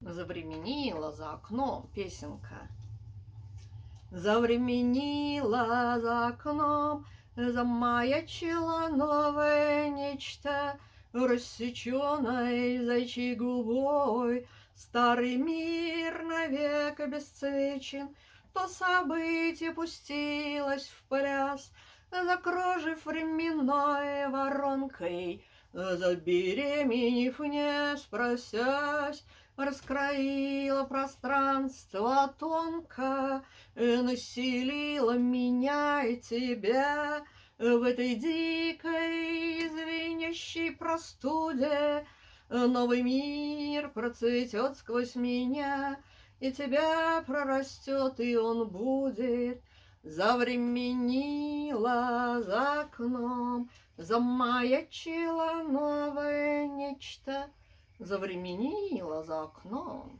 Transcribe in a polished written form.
Завременила за окном песенка. Завременила за окном, замаячило новое нечто, рассеченной зайчьей губой. Старый мир навек обесцвечен, то событие пустилось в пляс, закружив временной воронкой, забеременев, не спросясь, раскроила пространство тонко, населила меня и тебя в этой дикой звенящей простуде. Новый мир процветет сквозь меня, и тебя прорастет, и он будет. Завременила за окном, замаячило новое нечто, завременила за окном.